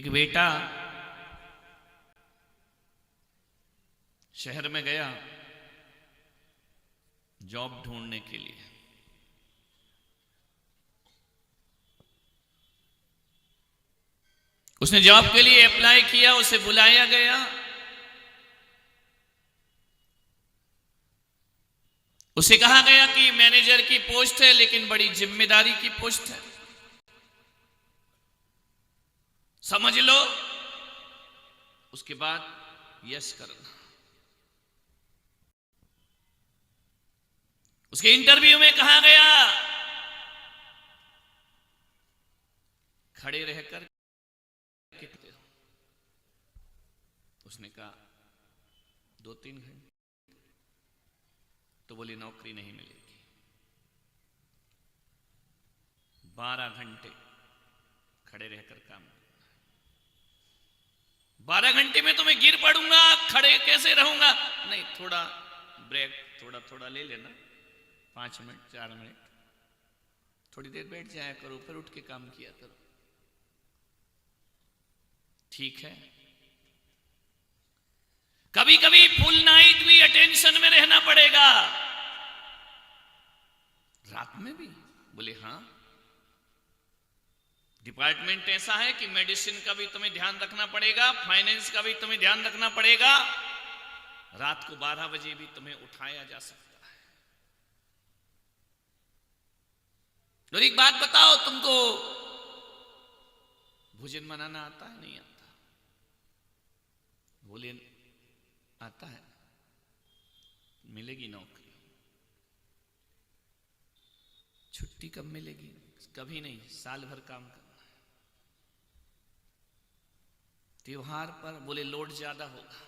एक बेटा शहर में गया जॉब ढूंढने के लिए। उसने जॉब के लिए अप्लाई किया, उसे बुलाया गया। उसे कहा गया कि मैनेजर की पोस्ट है लेकिन बड़ी जिम्मेदारी की पोस्ट है, समझ लो, उसके बाद यस करना। उसके इंटरव्यू में कहा गया खड़े रहकर कितने हो? उसने कहा 2-3 घंटे। तो बोली नौकरी नहीं मिलेगी। 12 घंटे खड़े रहकर काम करना। 12 घंटे में तो मैं गिर पड़ूंगा, खड़े कैसे रहूंगा? नहीं, थोड़ा ब्रेक थोड़ा थोड़ा ले लेना, 5 मिनट 4 मिनट, थोड़ी देर बैठ जाया करो, फिर उठ के काम किया करो। ठीक है। कभी कभी फुल नाइट भी अटेंशन में रहना पड़ेगा, रात में भी। बोले हाँ, डिपार्टमेंट ऐसा है कि मेडिसिन का भी तुम्हें ध्यान रखना पड़ेगा, फाइनेंस का भी तुम्हें ध्यान रखना पड़ेगा। रात को 12 बजे भी तुम्हें उठाया जा सकता है। और एक बात बताओ, तुमको भोजन बनाना आता है नहीं आता? बोले आता है। मिलेगी नौकरी। छुट्टी कब मिलेगी? कभी नहीं, साल भर काम करना है। त्योहार पर बोले लोड ज्यादा होगा,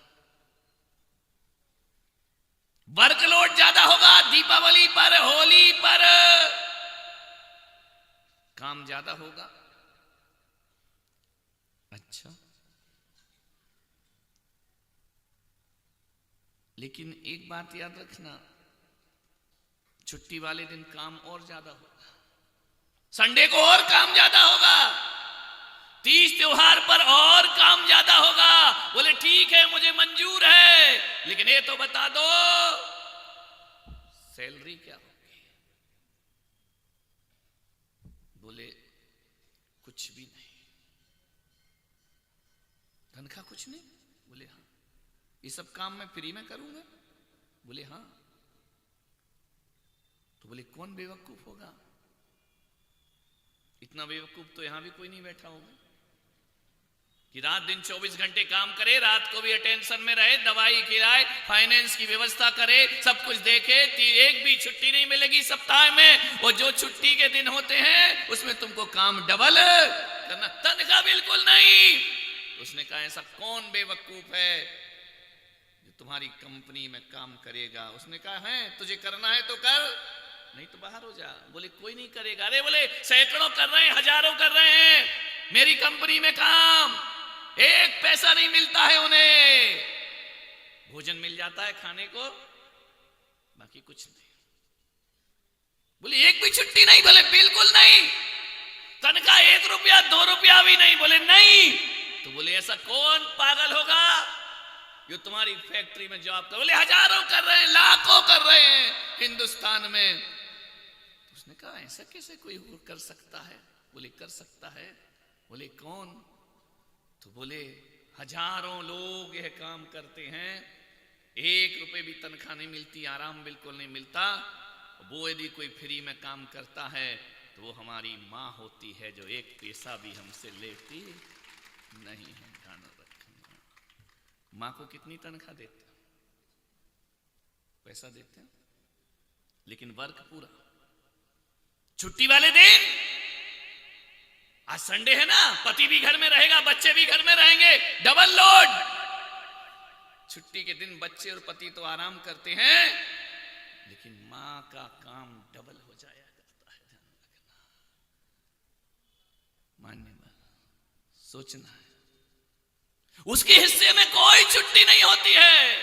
वर्कलोड ज्यादा होगा, दीपावली पर, होली पर काम ज्यादा होगा। अच्छा, लेकिन एक बात याद रखना, छुट्टी वाले दिन काम और ज्यादा होगा, संडे को और काम ज्यादा होगा, 30 त्योहार पर और काम ज्यादा होगा। बोले ठीक है, मुझे मंजूर है, लेकिन ये तो बता दो सैलरी क्या होगी? बोले कुछ भी नहीं, तनख्वाह कुछ नहीं। बोले हाँ। ये सब काम मैं फ्री में करूंगा? बोले हाँ। तो बोले कौन बेवकूफ होगा? इतना बेवकूफ तो यहां भी कोई नहीं बैठा होगा कि रात दिन 24 घंटे काम करे, रात को भी अटेंशन में रहे, दवाई खिलाए, फाइनेंस की व्यवस्था करे, सब कुछ देखे, एक भी छुट्टी नहीं मिलेगी सप्ताह में। और जो छुट्टी के दिन होते हैं उसमें तुमको काम डबल करना, तनख्वाह बिल्कुल नहीं। उसने कहा ऐसा कौन बेवकूफ है जो तुम्हारी कंपनी में काम करेगा? उसने कहा है, तुझे करना है तो कर, नहीं तो बाहर हो जा। बोले कोई नहीं करेगा। अरे बोले सैकड़ों कर रहे हैं, हजारों कर रहे हैं मेरी कंपनी में काम, एक पैसा नहीं मिलता है उन्हें। भोजन मिल जाता है खाने को, बाकी कुछ नहीं। बोले एक भी छुट्टी नहीं? बोले बिल्कुल नहीं। तनख्वाह 1 रुपया 2 रुपया भी नहीं? बोले नहीं। तो बोले ऐसा कौन पागल होगा जो तुम्हारी फैक्ट्री में जॉब कर? बोले हजारों कर रहे हैं, लाखों कर रहे हैं हिंदुस्तान में। उसने कहा ऐसा कैसे कोई कर सकता है? बोले कर सकता है। बोले कौन? तो बोले हजारों लोग यह काम करते हैं, 1 रुपए भी तनख्वाह नहीं मिलती, आराम बिल्कुल नहीं मिलता। वो यदि कोई फ्री में काम करता है तो वो हमारी माँ होती है जो 1 पैसा भी हमसे लेती नहीं है। ध्यान रखना, माँ को कितनी तनख्वाह देते हैं? पैसा देते हैं, लेकिन वर्क पूरा। छुट्टी वाले दिन, आज संडे है ना, पति भी घर में रहेगा, बच्चे भी घर में रहेंगे, डबल लोड। छुट्टी के दिन बच्चे और पति तो आराम करते हैं, लेकिन मां का काम डबल हो जाया करता है। ध्यान रखना, मानने में सोचना है, उसके हिस्से में कोई छुट्टी नहीं होती है।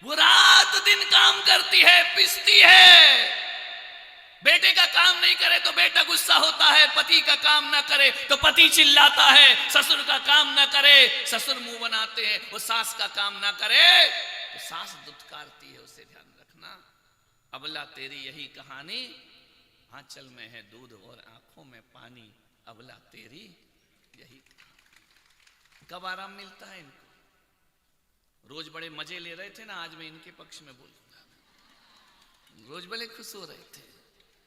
वो रात दिन काम करती है, पिसती है, बेटे का काम नहीं करे तो बेटा गुस्सा होता है, पति का काम ना करे तो पति चिल्लाता है, ससुर का काम ना करे ससुर मुंह बनाते हैं, वो सास का काम ना करे तो सास दुत्कारती है, उसे ध्यान रखना। अबला तेरी यही कहानी, आंचल में है दूध और आंखों में पानी, अबला तेरी यही। कब आराम मिलता है इनको? रोज बड़े मजे ले रहे थे ना, आज मैं इनके पक्ष में बोलूंगा। रोज बड़े खुश हो रहे थे,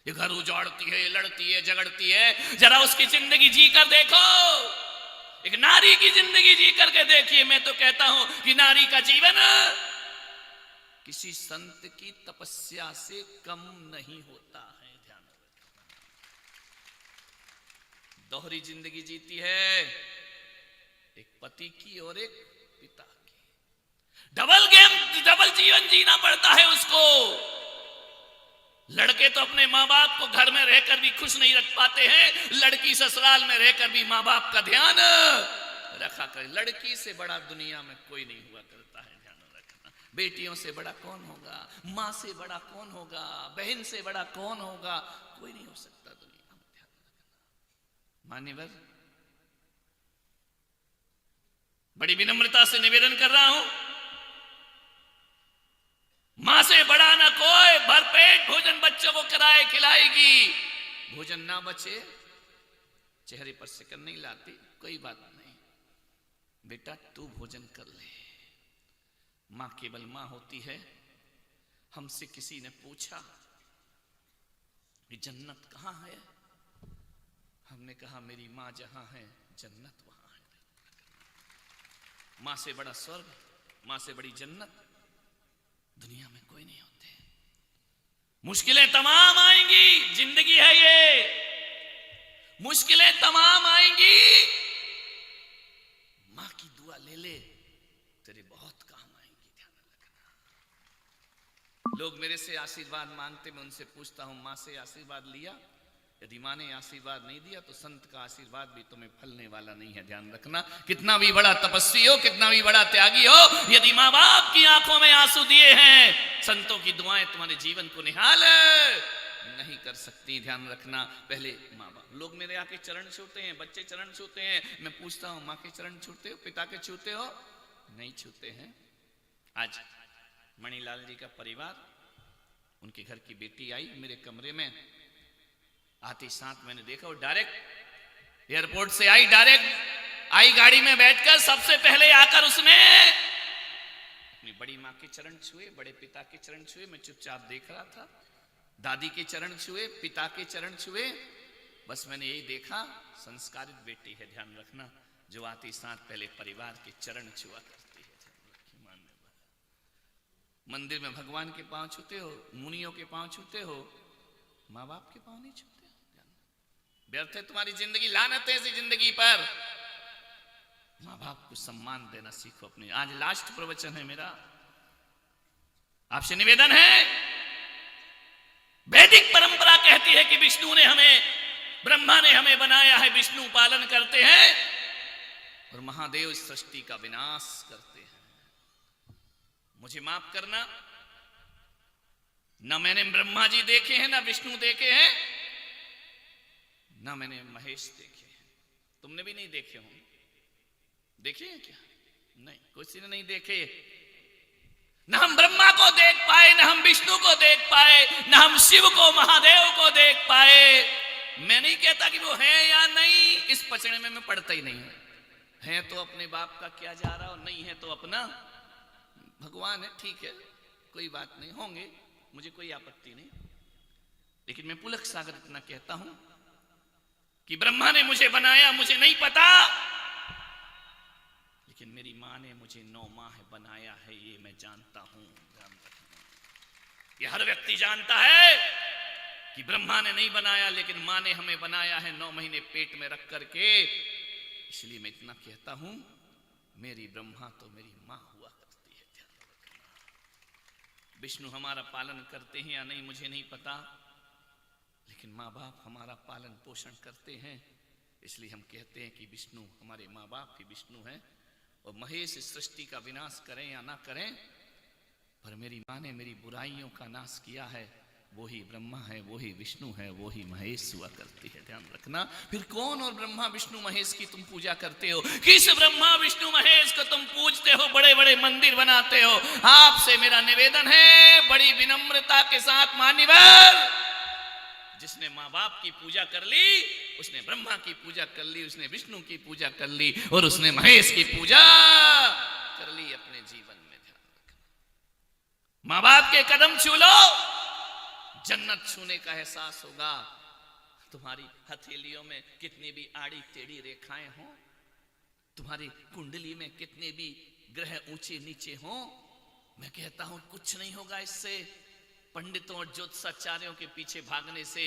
ये घर उजाड़ती है, लड़ती है, झगड़ती है, जरा उसकी जिंदगी जी कर देखो, एक नारी की जिंदगी जी करके देखिए। मैं तो कहता हूं कि नारी का जीवन किसी संत की तपस्या से कम नहीं होता है, ध्यान रखना। दोहरी जिंदगी जीती है, एक पति की और एक पिता की, डबल गेम, डबल जीवन जीना पड़ता है उसको। लड़के तो अपने माँ बाप को घर में रहकर भी खुश नहीं रख पाते हैं, लड़की ससुराल में रहकर भी माँ बाप का ध्यान रखा करे। लड़की से बड़ा दुनिया में कोई नहीं हुआ करता है, ध्यान रखना। बेटियों से बड़ा कौन होगा, माँ से बड़ा कौन होगा, बहन से बड़ा कौन होगा, कोई नहीं हो सकता दुनिया में, ध्यान रखना। मान्यवर, बड़ी विनम्रता से निवेदन कर रहा हूं, मां से बड़ा ना कोई, भरपेट भोजन बच्चों को कराए खिलाएगी, भोजन ना बचे चेहरे पर सिकन नहीं लाती, कोई बात नहीं बेटा तू भोजन कर ले। मां केवल मां होती है। हमसे किसी ने पूछा कि जन्नत कहां है, हमने कहा मेरी मां जहां है जन्नत वहां है। मां से बड़ा स्वर्ग, मां से बड़ी जन्नत दुनिया में कोई नहीं होते। मुश्किलें तमाम आएंगी, जिंदगी है ये, मुश्किलें तमाम आएंगी, मां की दुआ ले ले, तेरे बहुत काम आएंगी, ध्यान रखना। लोग मेरे से आशीर्वाद मांगते, मैं उनसे पूछता हूं मां से आशीर्वाद लिया? यदि मां ने आशीर्वाद नहीं दिया तो संत का आशीर्वाद भी तुम्हें फलने वाला नहीं है, ध्यान रखना। कितना भी बड़ा तपस्वी हो, कितना भी बड़ा त्यागी हो, यदि माँ बाप की आंखों में आंसू दिए हैं, संतों की दुआएं तुम्हारे जीवन को निहाल नहीं कर सकती, ध्यान रखना। पहले माँ बाप, लोग मेरे आके चरण छूते हैं, बच्चे चरण छूते हैं, मैं पूछता हूँ माँ के चरण छूते हो, पिता के छूते हो? नहीं छूते हैं। आज मणिलाल जी का परिवार, उनके घर की बेटी आई मेरे कमरे में, आते साथ मैंने देखा वो डायरेक्ट एयरपोर्ट से आई, डायरेक्ट आई गाड़ी में बैठकर, सबसे पहले आकर उसने अपनी बड़ी माँ के चरण छुए, बड़े पिता के चरण छुए। मैं चुपचाप देख रहा था, दादी के चरण छुए, पिता के चरण छुए, बस मैंने यही देखा, संस्कारित बेटी है, ध्यान रखना, जो आती साथ पहले परिवार के चरण छुआ करती है। मंदिर में भगवान के पांव छूते हो, मुनियों के पांव छूते हो, माँ बाप के पांव नहीं छूते। व्यर्थ है तुम्हारी जिंदगी, लानत है ऐसी जिंदगी पर। माँ बाप को सम्मान देना सीखो अपने। आज लास्ट प्रवचन है मेरा, आपसे निवेदन है, वैदिक परंपरा कहती है कि विष्णु ने हमें, ब्रह्मा ने हमें बनाया है, विष्णु पालन करते हैं और महादेव सृष्टि का विनाश करते हैं। मुझे माफ करना, ना मैंने ब्रह्मा जी देखे हैं, ना विष्णु देखे हैं, ना मैंने महेश देखे हैं, तुमने भी नहीं देखे होंगे। देखे हैं क्या? नहीं, किसी ने नहीं देखे। ना हम ब्रह्मा को देख पाए, ना हम विष्णु को देख पाए, ना हम शिव को, महादेव को देख पाए। मैं नहीं कहता कि वो है या नहीं, इस पचड़े में मैं पढ़ता ही नहीं है तो अपने बाप का क्या जा रहा, और नहीं है तो अपना भगवान है, ठीक है, कोई बात नहीं, होंगे, मुझे कोई आपत्ति नहीं। लेकिन मैं पुलक सागर इतना कहता हूं कि ब्रह्मा ने मुझे बनाया, मुझे नहीं पता, लेकिन मेरी मां ने मुझे 9 माह बनाया है, ये मैं जानता हूं। ये हर व्यक्ति जानता है कि ब्रह्मा ने नहीं बनाया, लेकिन मां ने हमें बनाया है 9 महीने पेट में रख करके। इसलिए मैं इतना कहता हूं, मेरी ब्रह्मा तो मेरी मां हुआ करती है, ध्यान रखना। विष्णु हमारा पालन करते हैं या नहीं मुझे नहीं पता, लेकिन माँ बाप हमारा पालन पोषण करते हैं। इसलिए हम कहते हैं कि विष्णु हमारे माँ बाप ही विष्णु हैं। और महेश सृष्टि का विनाश करें या ना करें, पर मेरी माँ ने मेरी बुराइयों का नाश किया है, वो ही ब्रह्मा है, वो ही विष्णु है, वो ही महेश हुआ करती है। ध्यान रखना। फिर कौन और ब्रह्मा विष्णु महेश की तुम पूजा करते हो? किस ब्रह्मा विष्णु महेश को तुम पूजते हो? बड़े बड़े मंदिर बनाते हो। आपसे मेरा निवेदन है, बड़ी विनम्रता के साथ मान्यवर, जिसने माँ बाप की पूजा कर ली, उसने ब्रह्मा की पूजा कर ली, उसने विष्णु की पूजा कर ली, और उसने महेश की पूजा कर ली अपने जीवन में। ध्यान रखना। माँ बाप के कदम छू लो, जन्नत छूने का एहसास होगा। तुम्हारी हथेलियों में कितनी भी आड़ी टेढ़ी रेखाएं हो, तुम्हारी कुंडली में कितने भी ग्रह ऊंचे नीचे हो, मैं कहता हूं कुछ नहीं होगा इससे। पंडितों और ज्योतिषाचार्यों के पीछे भागने से,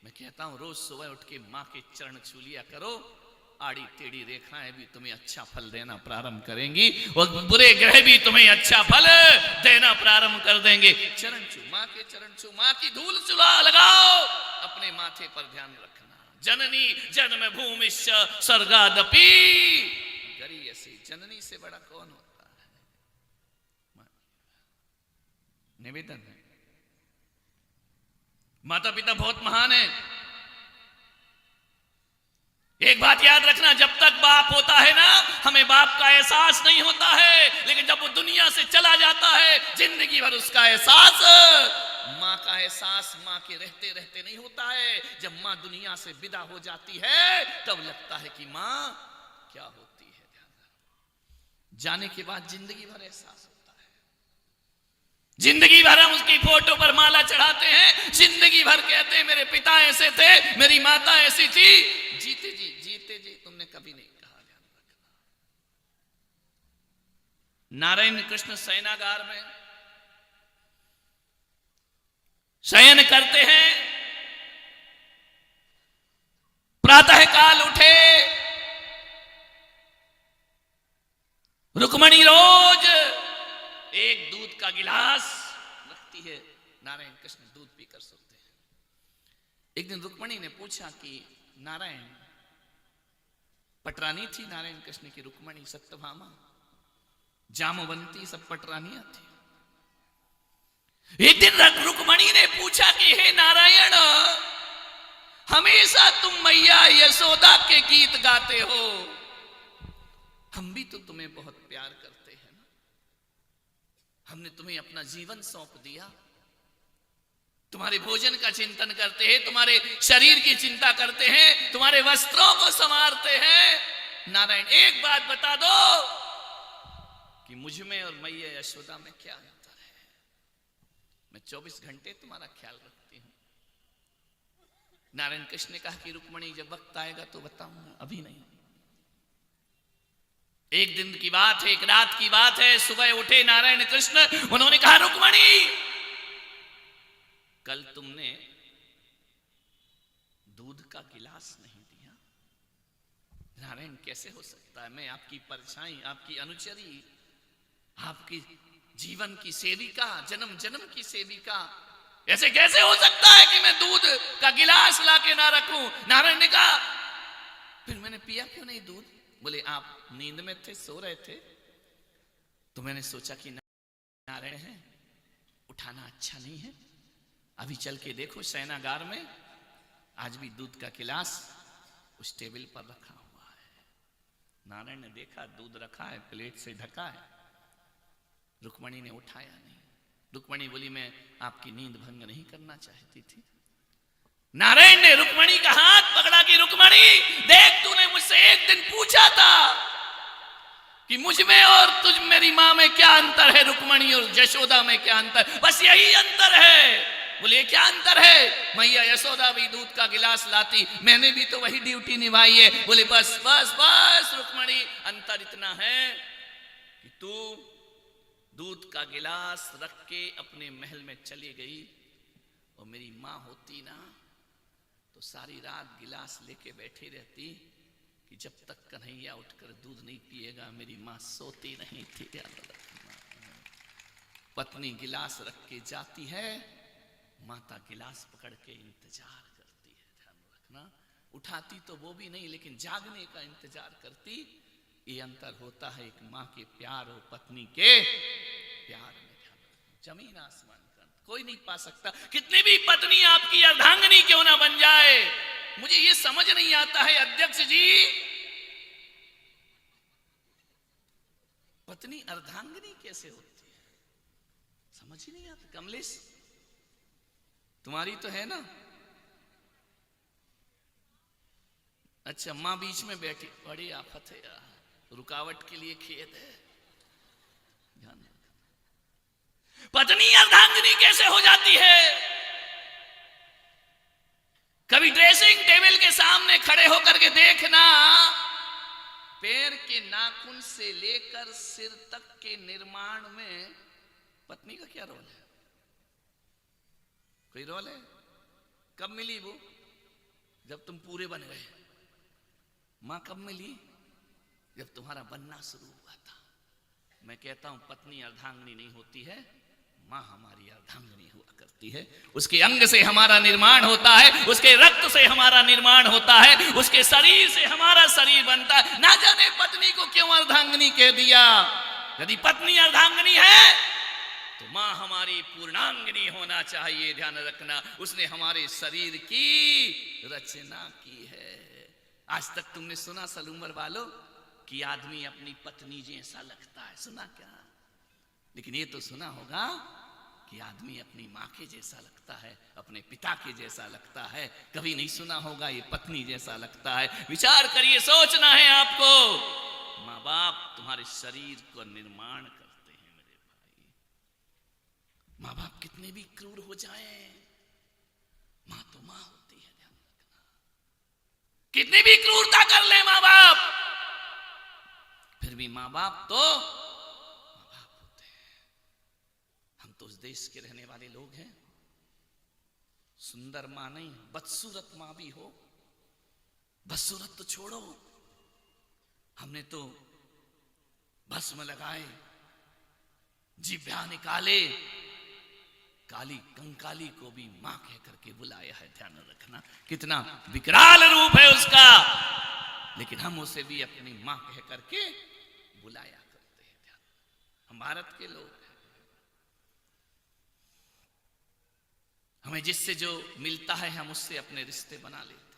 मैं कहता हूं रोज सुबह उठ के मां के चरण छू लिया करो। आड़ी टेढ़ी रेखाएं भी तुम्हें अच्छा फल देना प्रारंभ करेंगी, और बुरे ग्रह भी तुम्हें अच्छा फल देना प्रारंभ कर देंगे। चरण छू, मां के चरण छू, मां की धूल चुला लगाओ अपने माथे पर। ध्यान रखना। जननी जन्म भूमिश्च स्वर्गादपि गरीयसी। जननी से बड़ा कौन होता है? निवेदन है, माता पिता बहुत महान है। एक बात याद रखना, जब तक बाप होता है ना, हमें बाप का एहसास नहीं होता है, लेकिन जब वो दुनिया से चला जाता है, जिंदगी भर उसका एहसास, माँ का एहसास माँ के रहते रहते नहीं होता है। जब माँ दुनिया से विदा हो जाती है, तब लगता है कि माँ क्या होती है। जाने के बाद जिंदगी भर एहसास होता है। जिंदगी भर हम उसकी फोटो पर माला चढ़ाते हैं, जिंदगी भर कहते हैं मेरे पिता ऐसे थे, मेरी माता ऐसी थी। जीते जी तुमने कभी नहीं कहा। ध्यान रखना। नारायण कृष्ण शयनागार में शयन करते हैं। प्रातः काल उठे, रुक्मणी रोज एक दूध का गिलास रखती है, नारायण कृष्ण दूध पीकर सोते हैं। एक दिन रुक्मणी ने पूछा कि नारायण, पटरानी थी नारायण कृष्ण की रुक्मणी, सत्यभामा, जामवंती, सब पटरानियां थी। एक दिन रुक्मणी ने पूछा कि हे नारायण, हमेशा तुम मैया यशोदा के गीत गाते हो, हम भी तो तुम्हें बहुत प्यार करते हैं ना, हमने तुम्हें अपना जीवन सौंप दिया, तुम्हारे भोजन का चिंतन करते हैं, तुम्हारे शरीर की चिंता करते हैं, तुम्हारे वस्त्रों को संवारते हैं। नारायण एक बात बता दो कि मुझ में और मैया यशोदा में क्या अंतर है? मैं 24 घंटे तुम्हारा ख्याल रखती हूं। नारायण कृष्ण ने कहा कि रुक्मणी जब वक्त आएगा तो बताऊंगा, अभी नहीं। एक दिन की बात है, एक रात की बात है। सुबह उठे नारायण कृष्ण, उन्होंने कहा रुक्मणी, कल तुमने दूध का गिलास नहीं दिया। नारायण कैसे हो सकता है? मैं आपकी परछाई, आपकी अनुचरी, आपकी जीवन की सेविका, जन्म जन्म की सेविका, ऐसे कैसे हो सकता है कि मैं दूध का गिलास लाके ना रखूं? नारायण ने कहा फिर मैंने पिया क्यों नहीं दूध? बोले आप नींद में थे, सो रहे थे, तो मैंने सोचा कि नारायण है, उठाना अच्छा नहीं है, अभी चल के देखो शयनागार में आज भी दूध का गिलास उस टेबल पर रखा हुआ है। नारायण ने देखा दूध रखा है, प्लेट से ढका है। रुक्मणी ने उठाया नहीं। रुक्मणी बोली मैं आपकी नींद भंग नहीं करना चाहती थी। नारायण ने रुक्मणी का हाथ पकड़ा कि रुक्मणी देख, तूने मुझसे एक दिन पूछा था कि मुझ में और तुझ मेरी मां में क्या अंतर है, रुक्मणी और यशोदा में क्या अंतर? बस यही अंतर है। बोले क्या अंतर है? मैया यशोदा भी दूध का गिलास लाती, मैंने भी तो वही ड्यूटी निभाई है। बोले बस बस बस रुक्मणी, अंतर इतना है कि तू दूध का गिलास रख के अपने महल में चली गई, और मेरी माँ होती ना तो सारी रात गिलास लेके बैठी रहती कि जब तक कन्हैया उठकर दूध नहीं पिएगा मेरी माँ सोती नहीं थी। पत्नी गिलास रख के जाती है, माता गिलास पकड़ के इंतजार करती है। ध्यान रखना, उठाती तो वो भी नहीं, लेकिन जागने का इंतजार करती। ये अंतर होता है एक माँ के प्यार और पत्नी के प्यार में। ध्यान रखना, जमीन आसमान का। कोई नहीं पा सकता। कितनी भी पत्नी आपकी अर्धांगिनी क्यों ना बन जाए, मुझे ये समझ नहीं आता है अध्यक्ष जी, पत्नी अर्धांगिनी कैसे होती है, समझ ही नहीं आता। कमलेश तुम्हारी तो है ना? अच्छा, मां बीच में बैठी, बड़ी आफत है यार, रुकावट के लिए खेद है। ध्यान, पत्नी अर्धांगिनी कैसे हो जाती है? कभी ड्रेसिंग टेबल के सामने खड़े होकर के देखना, पैर के नाखून से लेकर सिर तक के निर्माण में पत्नी का क्या रोल है? कोई रोल है? कब मिली वो? जब तुम पूरे बन गए। मां कब मिली? जब तुम्हारा बनना शुरू हुआ था। मैं कहता हूं पत्नी अर्धांगिनी नहीं होती है, मां हमारी अर्धांगिनी हुआ करती है। उसके अंग से हमारा निर्माण होता है, उसके रक्त से हमारा निर्माण होता है, उसके शरीर से हमारा शरीर बनता है। ना जाने पत्नी को क्यों अर्धांगिनी कह दिया। यदि पत्नी अर्धांगिनी है तो मां हमारी पूर्णांगिनी होना चाहिए। ध्यान रखना, उसने हमारे शरीर की रचना की है। आज तक तुमने सुना सलूमर वालों कि आदमी अपनी पत्नी जैसा लगता है? सुना क्या? लेकिन ये तो सुना होगा कि आदमी अपनी माँ के जैसा लगता है, अपने पिता के जैसा लगता है। कभी नहीं सुना होगा ये पत्नी जैसा लगता है। विचार करिए, सोचना है आपको। माँ बाप तुम्हारे शरीर को निर्माण करते हैं मेरे भाई। माँ बाप कितने भी क्रूर हो जाएं, माँ तो माँ होती है। ध्यान रखना, कितनी भी क्रूरता कर ले माँ बाप, फिर भी माँ बाप तो तो उस देश के रहने वाले लोग हैं। सुंदर मां नहीं, बदसूरत मां भी हो। बदसूरत तो छोड़ो, हमने तो भस्म लगाए, जिभ्या निकाले, काली कंकाली को भी मां कह करके बुलाया है। ध्यान रखना, कितना विकराल रूप है उसका, लेकिन हम उसे भी अपनी मां कह करके बुलाया करते हैं। ध्यान, हम भारत के लोग, हमें जिससे जो मिलता है हम उससे अपने रिश्ते बना लेते हैं।